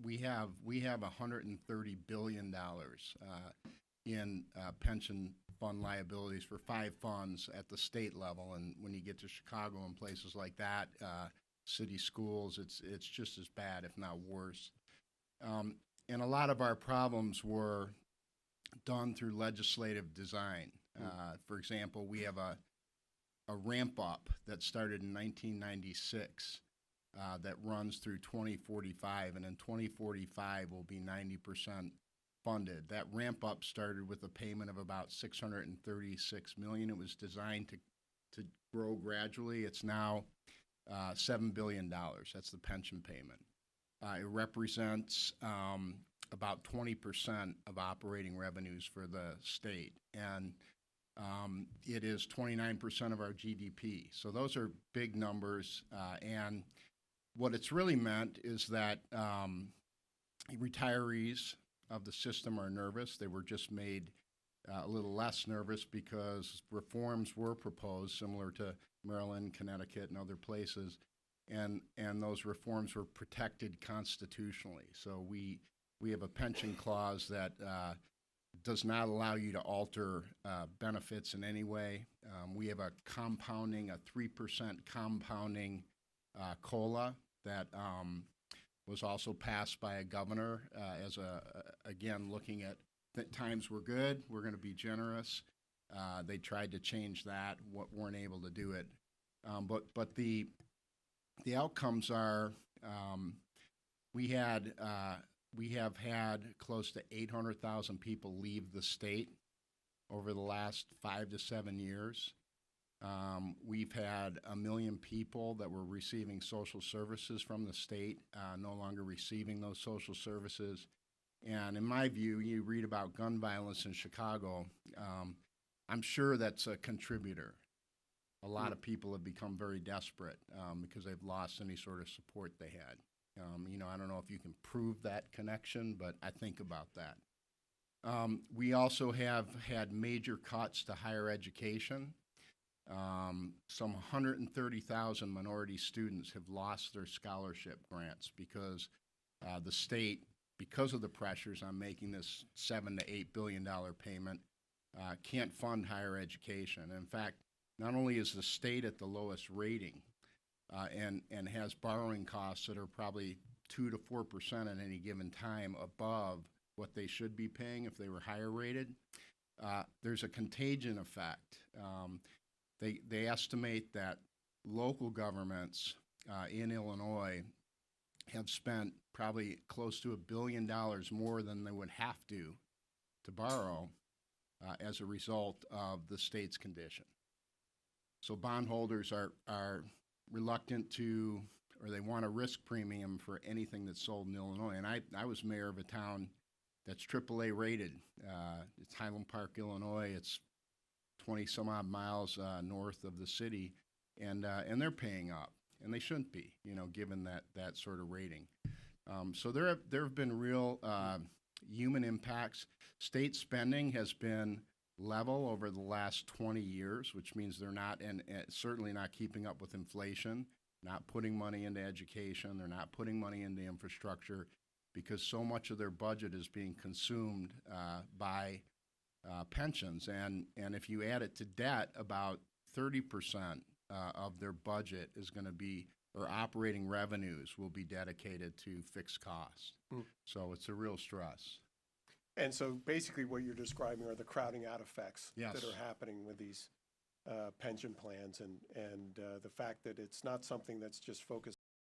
we have $130 billion in pension fund liabilities for 5 funds at the state level, and when you get to Chicago and places like that, city schools, it's just as bad, if not worse. And a lot of our problems were done through legislative design. For example, we have a ramp up that started in 1996 that runs through 2045, and in 2045 will be 90% funded. That ramp up started with a payment of about $636 million. It was designed to grow gradually. It's now $7 billion. That's the pension payment. It represents about 20% of operating revenues for the state, and it is 29% of our GDP. So those are big numbers, and what it's really meant is that retirees of the system are nervous. They were just made a little less nervous because reforms were proposed, similar to Maryland, Connecticut, and other places, and those reforms were protected constitutionally. So we have a pension clause that does not allow you to alter benefits in any way. We have a 3% compounding COLA that was also passed by a governor as again, looking at that times were good, we're going to be generous. They tried to change that, weren't able to do it. But the outcomes are we have had close to 800,000 people leave the state over the last 5 to 7 years. We've had 1 million people that were receiving social services from the state no longer receiving those social services. And in my view, you read about gun violence in Chicago, I'm sure that's a contributor. A lot of people have become very desperate because they've lost any sort of support they had. I don't know if you can prove that connection, but I think about that. We also have had major cuts to higher education. Some 130,000 minority students have lost their scholarship grants because the state, because of the pressures on making this $7 to $8 billion payment, can't fund higher education. In fact, not only is the state at the lowest rating and has borrowing costs that are probably 2 to 4% at any given time above what they should be paying if they were higher rated, there's a contagion effect. They estimate that local governments in Illinois have spent probably close to $1 billion more than they would have to borrow as a result of the state's condition. So bondholders are reluctant to, or they want a risk premium for anything that's sold in Illinois. And I was mayor of a town that's AAA rated. It's Highland Park, Illinois. It's 20 some odd miles north of the city, and they're paying up, and they shouldn't be, given that sort of rating. So there have been real human impacts. State spending has been level over the last 20 years, which means they're not, and certainly not keeping up with inflation, not putting money into education, they're not putting money into infrastructure, because so much of their budget is being consumed by pensions. And if you add it to debt, about 30% of their budget is going to be, or operating revenues will be dedicated to fixed costs. So it's a real stress. And so basically what you're describing are the crowding out effects Yes. that are happening with these pension plans, and the fact that it's not something that's just focused